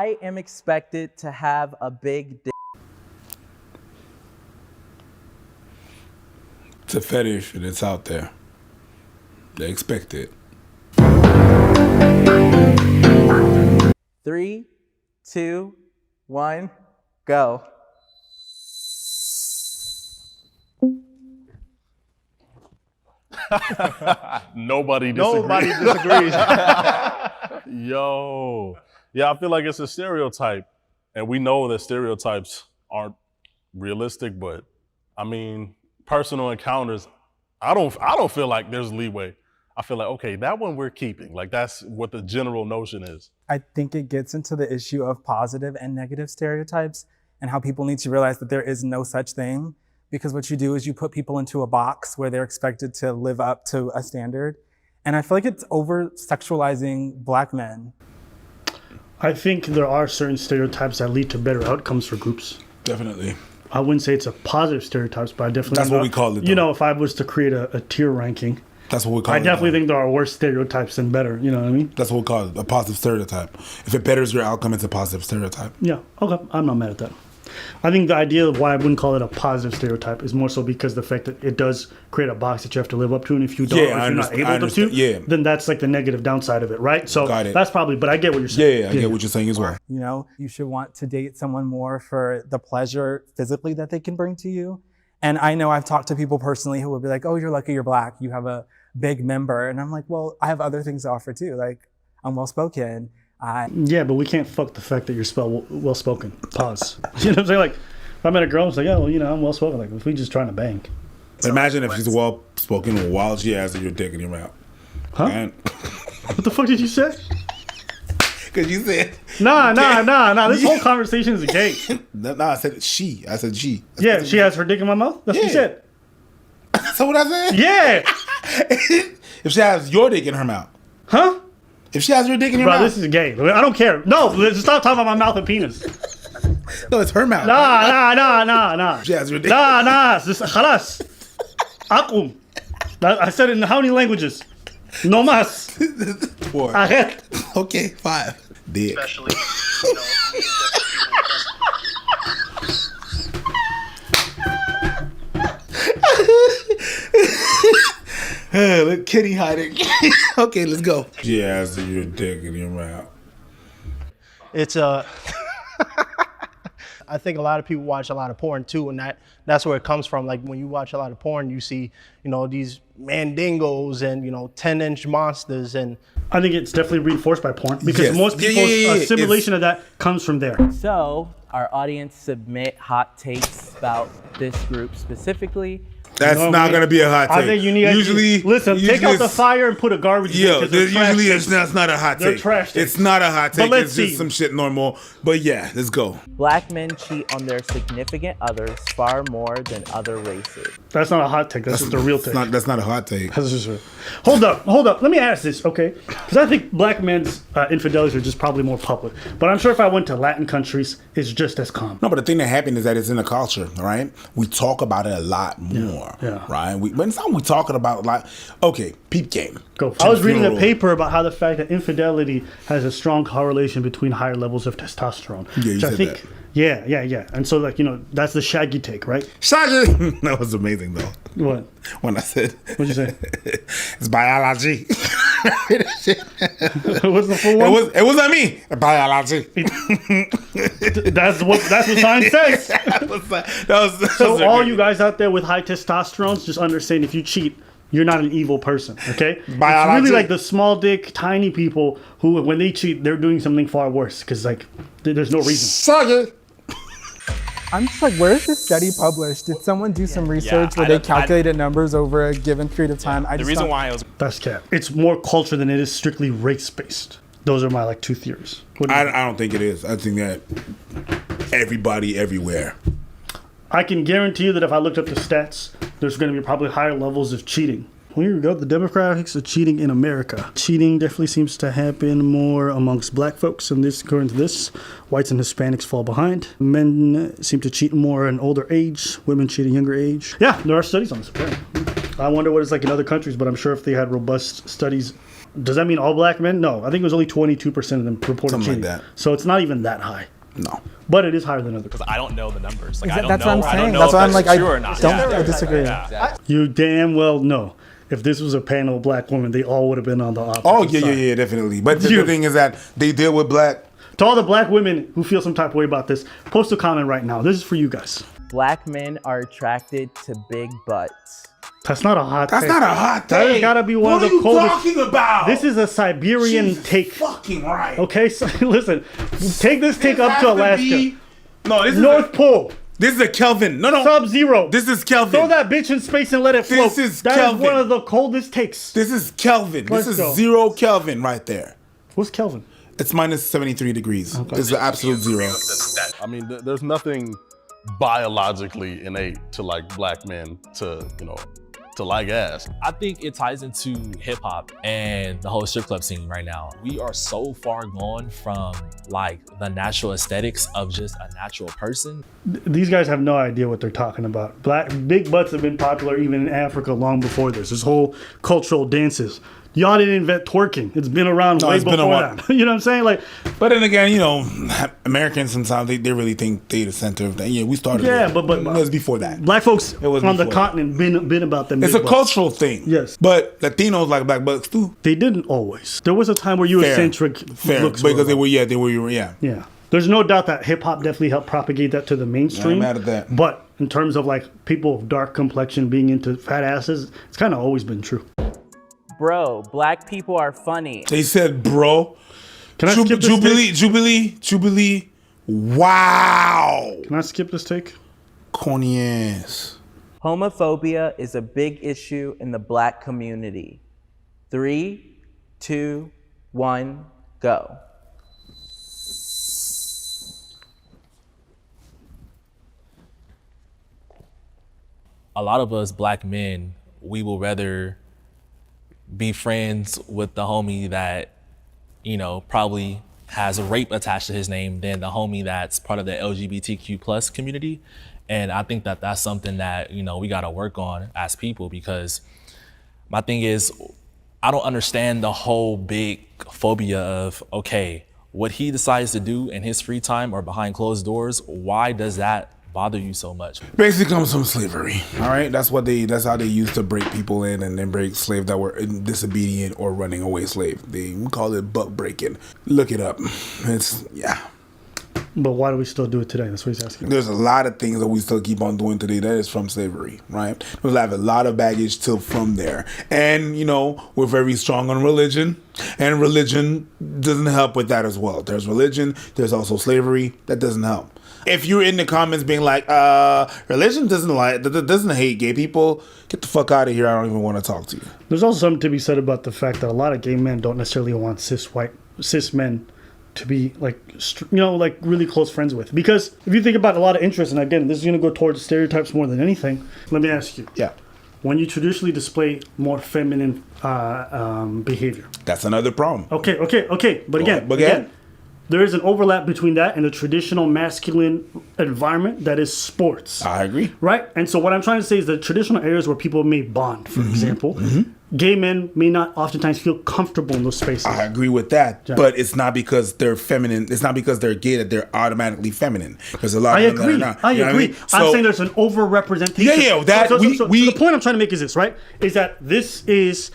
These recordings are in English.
I am expected to have a big dick. It's a fetish and it's out there. They expect it. 3, 2, 1, go. Nobody disagrees. Yo. Yeah, I feel like it's a stereotype. And we know that stereotypes aren't realistic, but I mean, personal encounters, I don't feel like there's leeway. I feel like, okay, that one we're keeping. Like that's what the general notion is. I think it gets into the issue of positive and negative stereotypes and how people need to realize that there is no such thing, because what you do is you put people into a box where they're expected to live up to a standard. And I feel like it's over sexualizing Black men. I think there are certain stereotypes that lead to better outcomes for groups. Definitely. I wouldn't say it's a positive stereotypes, but I definitely... That's what we call it, though. You know, if I was to create a tier ranking... That's what we call it. I definitely think there are worse stereotypes than better, you know what I mean? That's what we call it, a positive stereotype. If it betters your outcome, it's a positive stereotype. Yeah, okay, I'm not mad at that. I think the idea of why I wouldn't call it a positive stereotype is more so because the fact that it does create a box that you have to live up to, and if you don't, or if you're not able to, then that's like the negative downside of it, right? So that's probably, but I get what you're saying. Yeah, I get what you're saying as well. You know, you should want to date someone more for the pleasure physically that they can bring to you. And I know I've talked to people personally who will be like, oh, you're lucky you're Black, you have a big member. And I'm like, well, I have other things to offer too. Like, I'm well-spoken. Yeah, but we can't fuck the fact that you're well-spoken. Pause. You know what I'm saying? Like, if I met a girl, it's like, yeah, well, you know, I'm well-spoken. Like, if we just trying to bang. But imagine if she's well-spoken while she has your dick in your mouth. Huh? And what the fuck did you say? Because you said... Nah. This whole conversation is a gay. Nah, I said she. I said she. Yeah, she has her dick in my mouth? That's what you said. That's what I said? Yeah. If she has your dick in her mouth. Huh? If she has your dick in your mouth. Bro, this is gay. I don't care. No, stop talking about my mouth and penis. No, it's her mouth. Nah. She has your dick. Nah. Just khalas. Akum. I said it in how many languages? No mas. 4. Ahet. Okay, 5. Dick. Especially, you know, Look, Kitty hiding. Okay, let's go. She has your dick in your mouth. it's I think a lot of people watch a lot of porn too, and that's where it comes from. Like when you watch a lot of porn, you see, you know, these mandingos and, you know, 10-inch monsters, and I think it's definitely reinforced by porn because most people's assimilation of that comes from there. So our audience submit hot takes about this group specifically. That's not going to be a hot take. I think you need take out the fire and put a garbage bin. That's not a hot take. They're trash takes. It's not a hot take. But let's it's just some shit normal. But yeah, let's go. Black men cheat on their significant others far more than other races. That's not a hot take. That's just a real take. That's not a hot take. That's just hold up. Let me ask this, okay? Because I think Black men's infidelities are just probably more public. But I'm sure if I went to Latin countries, it's just as common. No, but the thing that happened is that it's in the culture, right? We talk about it a lot more. Yeah. Right? When it's not we talking about like, okay, peep game. Go. I was reading a paper about how the fact that infidelity has a strong correlation between higher levels of testosterone. Yeah, you said that. Yeah. And so, like, you know, that's the shaggy take, right? Shaggy! That was amazing, though. What? When I said... What'd you say? It's biology. What's the full one? It wasn't me. Biology. That's what science says. So all you guys out there with high testosterone, just understand if you cheat, you're not an evil person, okay? Biology. It's really like the small dick, tiny people who, when they cheat, they're doing something far worse because, like, there's no reason. Suck it. I'm just like, where is this study published? Did someone do some research where they calculated numbers over a given period of time? The reason why it was... That's cap. It's more culture than it is strictly race-based. Those are my, like, 2 theories. I don't think it is. I think that everybody everywhere. I can guarantee you that if I looked up the stats, there's going to be probably higher levels of cheating. Here we go. The demographics of cheating in America. Cheating definitely seems to happen more amongst Black folks. And this, according to this, whites and Hispanics fall behind. Men seem to cheat more in older age. Women cheat at younger age. Yeah, there are studies on this. Apparently. I wonder what it's like in other countries, but I'm sure if they had robust studies Does that mean all black men? No, I think it was only 22% of them reported Something cheating. like that. So it's not even that high. No. But it is higher than other. I don't know the numbers. Like, Exactly, I don't that's know. what I'm I don't saying. know That's if why I'm like, true or not. I disagree. You damn well know. If this was a panel of black women, they all would have been on the opposite Oh yeah, side. yeah, definitely. But the thing is that they deal with black. To all the black women who feel some type of way about this, post a comment right now. This is for you guys. Black men are attracted to big butts. That's not a hot That's take. not a hot That has take. gotta be one what of the are you coldest. talking about? This is a Siberian Jesus take. Fucking right. Okay, so listen, take this take up has to Alaska. No, this North is Pole. this is a Kelvin. No. Sub-zero. This is Kelvin. Throw that bitch in space and let it float. This is That Kelvin. is one of the coldest takes. This is Kelvin. Let's This go. is 0 Kelvin right there. What's Kelvin? It's minus 73 degrees. It's an absolute zero. I mean, there's nothing biologically innate to like black men to, you know, to like ass. I think it ties into hip hop and the whole strip club scene right now. We are so far gone from like the natural aesthetics of just a natural person. These guys have no idea what they're talking about. Big butts have been popular even in Africa long before this. This whole cultural dances. Y'all didn't invent twerking. It's been around way it's been a before while. that. You know what I'm saying? Like, But then again, you know, Americans sometimes they really think they the center of that. Yeah, we started. Yeah, it. but it was before that. black folks It was on the before. continent been about them. It's big a butts. cultural thing. Yes. But Latinos like black butts too. They didn't always. There was a time where Eurocentric Fair, looks because were they were yeah. Yeah. There's no doubt that hip hop definitely helped propagate that to the mainstream. Not mad at that. But in terms of like people of dark complexion being into fat asses, it's kind of always been true. Bro, black people are funny. They said, bro. Can I skip this take? Jubilee. Wow. Can I skip this take? Corny ass. Homophobia is a big issue in the black community. 3, 2, 1, go. A lot of us black men, we will rather be friends with the homie that, you know, probably has rape attached to his name than the homie that's part of the LGBTQ plus community. And I think that that's something that, you know, we got to work on as people, because my thing is, I don't understand the whole big phobia of, okay, what he decides to do in his free time or behind closed doors, why does that bother you so much? Basically comes from slavery. All right, that's how they used to break people in and then break slaves that were disobedient or running away slave. We call it butt breaking. Look it up. But why do we still do it today? That's what he's asking. There's a lot of things that we still keep on doing today that is from slavery, right? We have a lot of baggage still from there. And, you know, we're very strong on religion, and religion doesn't help with that as well. There's religion, there's also slavery. That doesn't help. If you're in the comments being like, religion doesn't hate gay people, get the fuck out of here. I don't even want to talk to you. There's also something to be said about the fact that a lot of gay men don't necessarily want cis men to be like, you know, like really close friends with. Because if you think about a lot of interests, and again, this is going to go towards stereotypes more than anything. Let me ask you. Yeah. When you traditionally display more feminine behavior. That's another problem. Okay. But again, there is an overlap between that and the traditional masculine environment that is sports. I agree. Right? And so what I'm trying to say is the traditional areas where people may bond, for example, gay men may not oftentimes feel comfortable in those spaces. I agree with that, Yeah. but it's not because they're feminine. It's not because they're gay that they're automatically feminine. There's a lot of them that are not. I You know what agree. mean? I'm saying there's an overrepresentation. Yeah, that So we the point I'm trying to make is this, right? Is that this is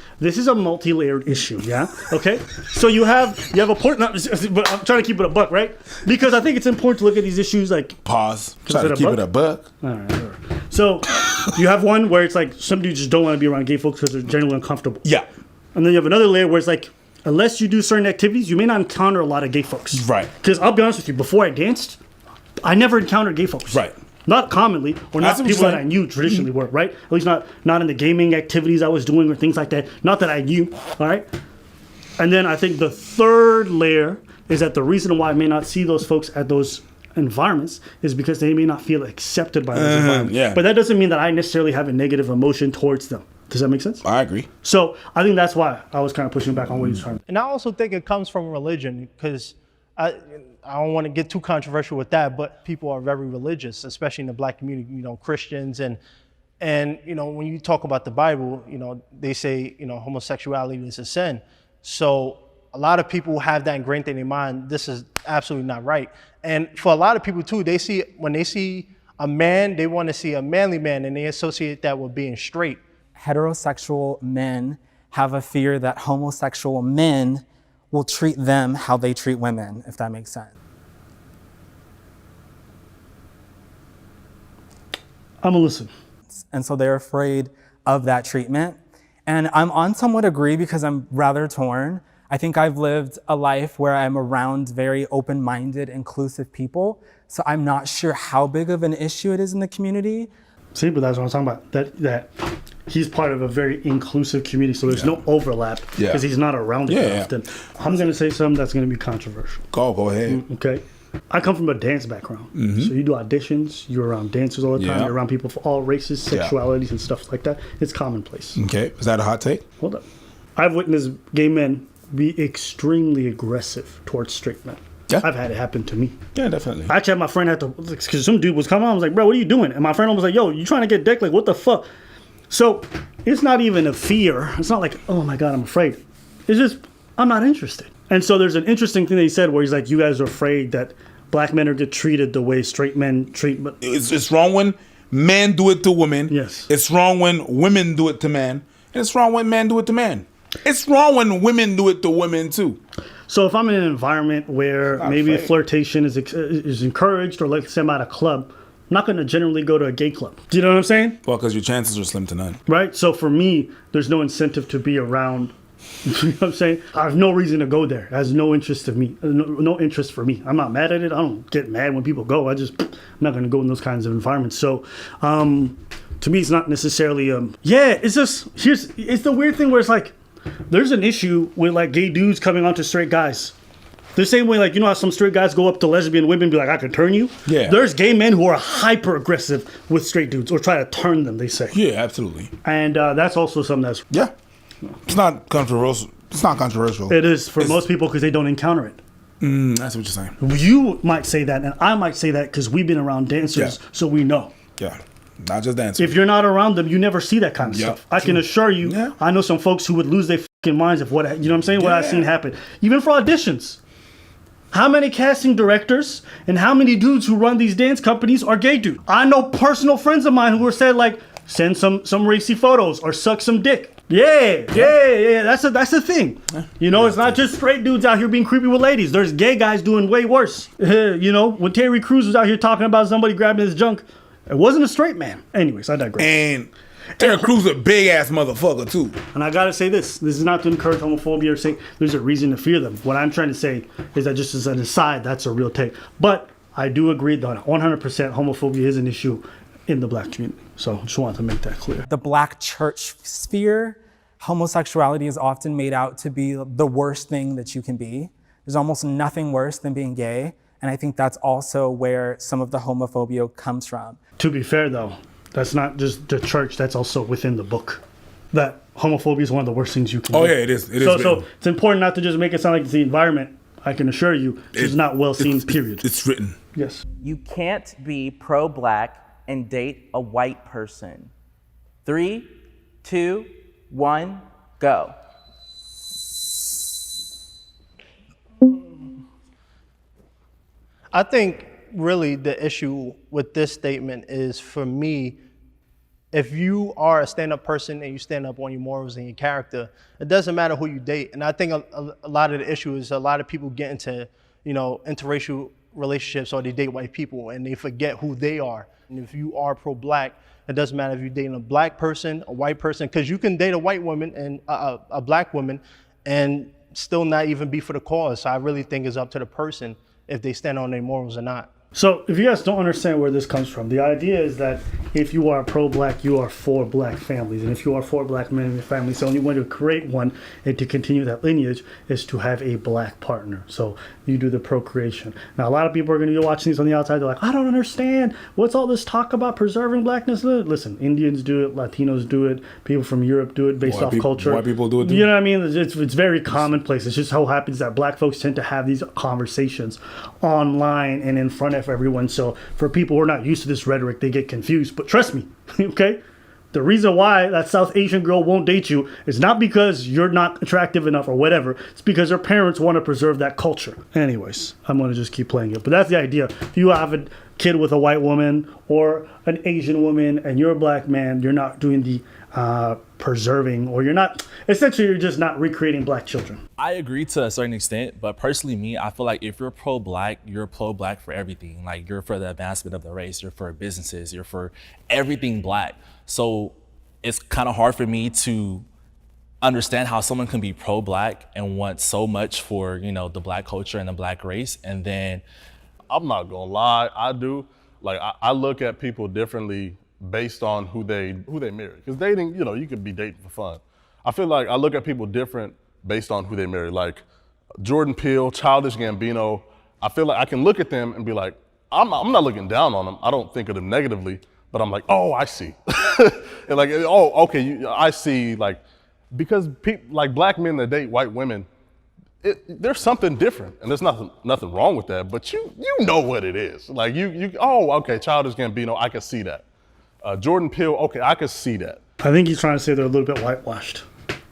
a multi-layered issue, yeah? Okay? So you have a point, but I'm trying to keep it a buck, right? Because I think it's important to look at these issues like Pause. Try to it a keep buck? it a buck. all right. So you have one where it's like some dudes just don't want to be around gay folks because they're generally uncomfortable. Yeah. And then you have another layer where it's like, unless you do certain activities, you may not encounter a lot of gay folks. Right. Because I'll be honest with you, before I danced, I never encountered gay folks. Right. Not commonly, or not That's what people you're that I saying. knew traditionally were, right? At least not in the gaming activities I was doing or things like that. Not that I knew, all right? And then I think the third layer is that the reason why I may not see those folks at those environments is because they may not feel accepted by those environments. yeah. But that doesn't mean that I necessarily have a negative emotion towards them. Does that make sense? I agree. So I think that's why I was kind of pushing back on what he was trying to. And I also think it comes from religion, because I don't want to get too controversial with that, but people are very religious, especially in the black community, you know, Christians. And you know, when you talk about the Bible, you know, they say, you know, homosexuality is a sin. So a lot of people have that ingrained in their mind. This is absolutely not right. And for a lot of people too, when they see a man, they want to see a manly man, and they associate that with being straight. Heterosexual men have a fear that homosexual men will treat them how they treat women, if that makes sense. I'm gonna listen. And so they're afraid of that treatment. And I'm on somewhat agree because I'm rather torn. I think I've lived a life where I'm around very open-minded, inclusive people. So I'm not sure how big of an issue it is in the community. See, but that's what I'm talking about. That he's part of a very inclusive community, so there's no overlap because he's not around it often. I'm gonna say something that's gonna be controversial. Go ahead. Okay. I come from a dance background. So you do auditions, you're around dancers all the time, you're around people for all races, sexualities, and stuff like that. It's commonplace. Okay. Is that a hot take? Hold up. I've witnessed gay men be extremely aggressive towards straight men. Yeah. I've had it happen to me. Yeah, definitely. I actually had my friend at the, because some dude was coming on, I was like, bro, what are you doing? And my friend was like, yo, you trying to get dick? Like, what the fuck? So it's not even a fear. It's not like, oh my God, I'm afraid. It's just, I'm not interested. And so there's an interesting thing that he said where he's like, you guys are afraid that black men are get treated the way straight men treat. But It's wrong when men do it to women. Yes. It's wrong when women do it to men. And it's wrong when men do it to men. It's wrong when women do it to women too. So if I'm in an environment where maybe afraid. flirtation is encouraged, or like say I'm at a club, I'm not going to generally go to a gay club. Do you know what I'm saying? Well, because your chances are slim to none. Right? So for me, there's no incentive to be around. You know what I'm saying? I have no reason to go there. It has no interest of me. No interest for me. I'm not mad at it. I don't get mad when people go. I'm not going to go in those kinds of environments. So to me, it's not necessarily, it's just, it's the weird thing where it's like, there's an issue with like gay dudes coming onto straight guys. The same way, like, you know how some straight guys go up to lesbian women and be like, I can turn you? Yeah. There's gay men who are hyper aggressive with straight dudes or try to turn them, they say. Yeah, absolutely. And that's also something that's... Yeah. It's not controversial. It's not controversial. It is for most people because they don't encounter it. That's what you're saying. You might say that, and I might say that because we've been around dancers, so we know. Yeah. Not just dancing. If you're not around them, you never see that kind of stuff. I can assure you, I know some folks who would lose their fucking minds if what, you know what I'm saying, what I've seen happen. Even for auditions. How many casting directors and how many dudes who run these dance companies are gay dudes? I know personal friends of mine who were said like, send some racy photos or suck some dick. Yeah. That's a thing. You know, it's not just straight dudes out here being creepy with ladies. There's gay guys doing way worse. You know, when Terry Crews was out here talking about somebody grabbing his junk, it wasn't a straight man. Anyways, I digress. And Terry Crews a big ass motherfucker too. And I gotta say this is not to encourage homophobia or say there's a reason to fear them. What I'm trying to say is that just as an aside, that's a real take. But I do agree that 100% homophobia is an issue in the black community. So I just wanted to make that clear. The black church sphere, homosexuality is often made out to be the worst thing that you can be. There's almost nothing worse than being gay. And I think that's also where some of the homophobia comes from. To be fair though, that's not just the church, that's also within the book. That homophobia is one of the worst things you can do. Oh yeah, it is. So it's important not to just make it sound like it's the environment. I can assure you, it's not well seen, period. It's written. Yes. You can't be pro-black and date a white person. 3, 2, 1, go. I think really the issue with this statement is, for me, if you are a stand-up person and you stand up on your morals and your character, it doesn't matter who you date. And I think a lot of the issue is a lot of people get into, you know, interracial relationships, or they date white people and they forget who they are. And if you are pro-black, it doesn't matter if you're dating a black person, a white person, because you can date a white woman and a black woman and still not even be for the cause. So I really think it's up to the person if they stand on their morals or not. So if you guys don't understand where this comes from, the idea is that if you are pro-black, you are for black families. And if you are for black men and families, the only way to create one and to continue that lineage is to have a black partner. So you do the procreation. Now, a lot of people are going to be watching these on the outside. They're like, I don't understand. What's all this talk about preserving blackness? Listen, Indians do it. Latinos do it. People from Europe do it based off culture. White people do it too. You know what I mean? It's very commonplace. It's just how it happens that black folks tend to have these conversations online and in front of everyone. So for people who are not used to this rhetoric, they get confused. But trust me, okay? The reason why that South Asian girl won't date you is not because you're not attractive enough or whatever. It's because her parents want to preserve that culture. Anyways, I'm going to just keep playing it. But that's the idea. If you have a kid with a white woman or an Asian woman and you're a black man, you're not doing the preserving, or you're just not recreating black children. I agree to a certain extent, but personally me, I feel like if you're pro-black, you're pro-black for everything. Like, you're for the advancement of the race, you're for businesses, you're for everything black. So it's kind of hard for me to understand how someone can be pro-black and want so much for, you know, the black culture and the black race. And then I'm not gonna lie, I do. Like, I look at people differently based on who they marry. Because dating, you know, you could be dating for fun. I feel like I look at people different based on who they marry. Like Jordan Peele, Childish Gambino, I feel like I can look at them and be like, I'm not looking down on them. I don't think of them negatively, but I'm like, oh, I see. And like, oh, okay, I see, like, because like black men that date white women, there's something different, and there's nothing wrong with that, but you know what it is. Like, oh, okay, Childish Gambino, I can see that. Jordan Peele, okay, I can see that. I think he's trying to say they're a little bit whitewashed.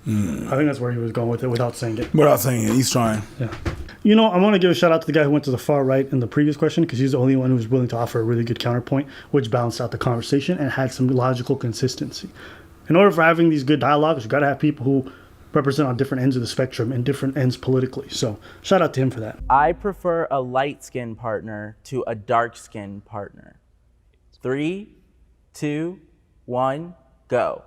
I think that's where he was going with it without saying it. Without saying it, he's trying. Yeah. You know, I want to give a shout out to the guy who went to the far right in the previous question, because he's the only one who was willing to offer a really good counterpoint, which balanced out the conversation and had some logical consistency. In order for having these good dialogues, you got to have people who represent on different ends of the spectrum and different ends politically. So shout out to him for that. I prefer a light-skinned partner to a dark-skinned partner. 3, 2, 1, go.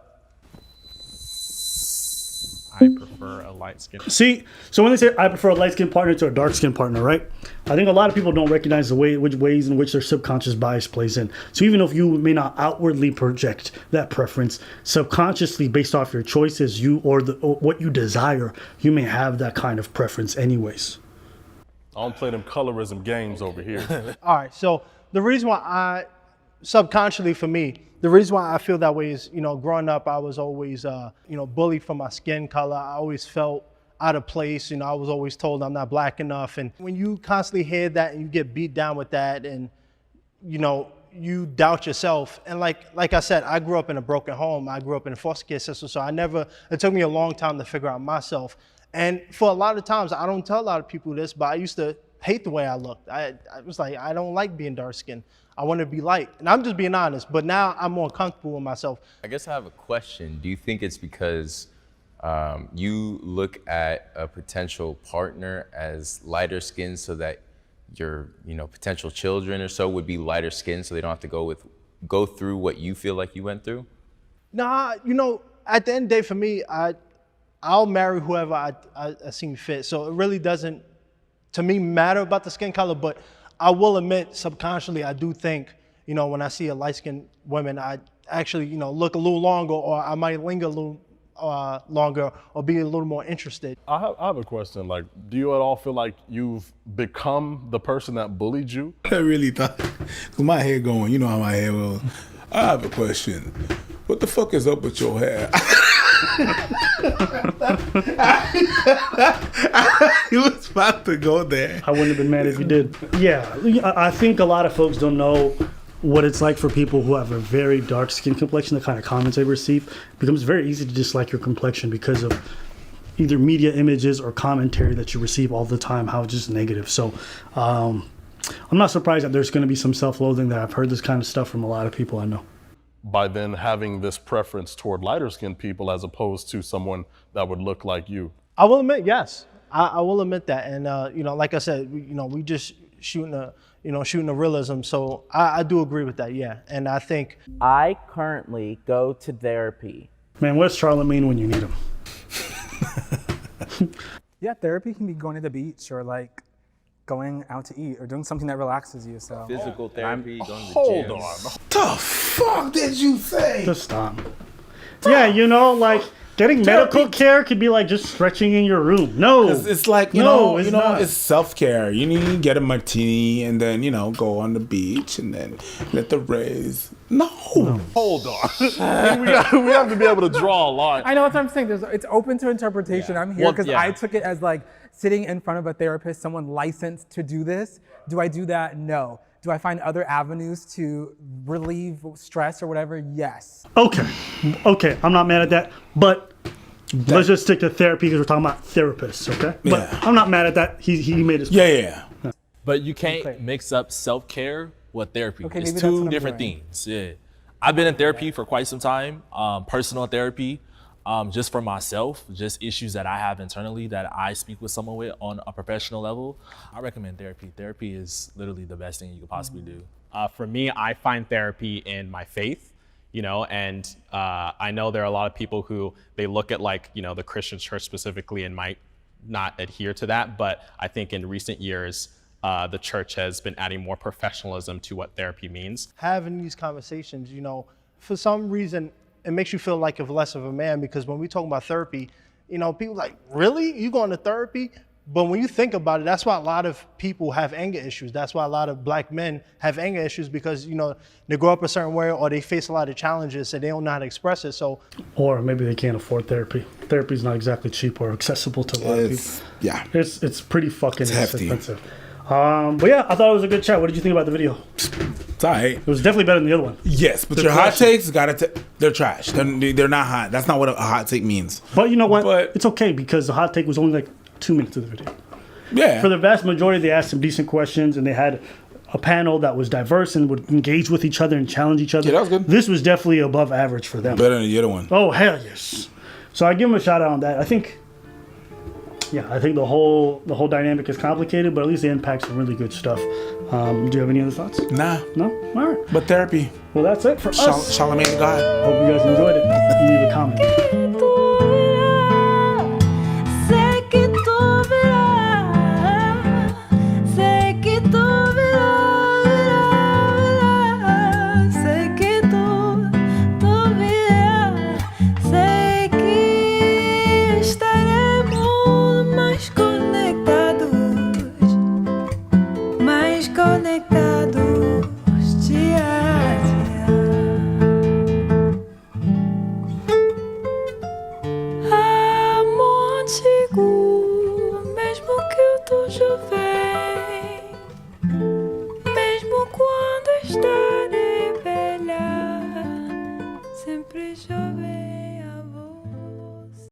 I prefer a light skin. See, so when they say I prefer a light-skinned partner to a dark-skinned partner, right? I think a lot of people don't recognize which ways in which their subconscious bias plays in. So even if you may not outwardly project that preference, subconsciously, based off your choices, or what you desire, you may have that kind of preference anyways. I don't play them colorism games over here. All right, so the reason why subconsciously for me, the reason why I feel that way is, you know, growing up, I was always, bullied for my skin color. I always felt out of place. You know, I was always told I'm not black enough. And when you constantly hear that and you get beat down with that, and, you know, you doubt yourself. And like I said, I grew up in a broken home. I grew up in a foster care system. So it took me a long time to figure out myself. And for a lot of times, I don't tell a lot of people this, but I used to hate the way I looked. I was like, I don't like being dark skinned. I want to be light. And I'm just being honest, but now I'm more comfortable with myself. I guess I have a question. Do you think it's because you look at a potential partner as lighter skinned so that your potential children or so would be lighter skinned so they don't have to go through what you feel like you went through? Nah, at the end of the day for me, I'll marry whoever I seem fit. So it really doesn't, to me, matter about the skin color, but I will admit, subconsciously, I do think, when I see a light-skinned woman, I actually, look a little longer, or I might linger a little longer, or be a little more interested. I have a question. Like, do you at all feel like you've become the person that bullied you? I really thought, with my hair going, you know how my hair will. I have a question. What the fuck is up with your hair? He was about to go there. I wouldn't have been mad if you did. Yeah, I think a lot of folks don't know what it's like for people who have a very dark skin complexion, the kind of comments they receive. It becomes very easy to dislike your complexion because of either media images or commentary that you receive all the time, how it's just negative. So I'm not surprised that there's going to be some self-loathing there. I've heard this kind of stuff from a lot of people I know. By then having this preference toward lighter skinned people as opposed to someone that would look like you? I will admit, yes. I will admit that. And, like I said, we just shooting the realism. So I do agree with that, yeah. And I think I currently go to therapy. Man, where's Charlamagne when you need him? Yeah, therapy can be going to the beach or like going out to eat or doing something that relaxes you. So physical therapy, going to the Hold gym. on. The fuck did you say? Just stop. Yeah, like getting medical care could be like just stretching in your room. No, it's like it's self-care. You need to get a martini and then go on the beach and then let the rays. No. Hold on. we have to be able to draw a line. I know what I'm saying. It's open to interpretation. I'm here because I took it as like sitting in front of a therapist, someone licensed to do this. Do I do that? No. Do I find other avenues to relieve stress or whatever? Yes. Okay, I'm not mad at that, but let's just stick to therapy because we're talking about therapists, okay? But Yeah. I'm not mad at that. He made his Yeah. But you can't mix up self-care with therapy. Okay, It's maybe that's what two I'm different doing. things. Yeah. I've been in therapy for quite some time, personal therapy, just for myself, just issues that I have internally that I speak with someone with on a professional level. I recommend therapy. Therapy is literally the best thing you could possibly do. For me, I find therapy in my faith, you know, and I know there are a lot of people who they look at like, you know, the Christian church specifically and might not adhere to that. But I think in recent years, the church has been adding more professionalism to what therapy means. Having these conversations, you know, for some reason, it makes you feel like less of a man, because when we talk about therapy, you know, people like, really? You going to therapy? But when you think about it, that's why a lot of people have anger issues. That's why a lot of black men have anger issues, because, you know, they grow up a certain way or they face a lot of challenges and they don't know how to express it. So, or maybe they can't afford therapy. Therapy is not exactly cheap or accessible to a lot of people. Yeah. It's pretty fucking hefty. expensive. But yeah, I thought it was a good chat. What did you think about the video? It's all right. It was definitely better than the other one. Yes, but The your hot question- takes they're trash. They're not hot. That's not what a hot take means. But you know what? But- it's okay because the hot take was only like 2 minutes of the video. Yeah. For the vast majority, they asked some decent questions and they had a panel that was diverse and would engage with each other and challenge each other. Yeah, that was good. This was definitely above average for them. Better than the other one. Oh, hell yes. So I give them a shout out on that. I think the whole dynamic is complicated, but at least they unpack some really good stuff. Do you have any other thoughts? Nah. No? All right. But therapy. Well, that's it for us. Charlemagne the God. Hope you guys enjoyed it. Leave a comment. Sei que tu virá, sei que tu virá, sei que tu virá, sei que estaremos mais conectados dia a dia. Amor antigo, mesmo que o tudo vem, mesmo quando está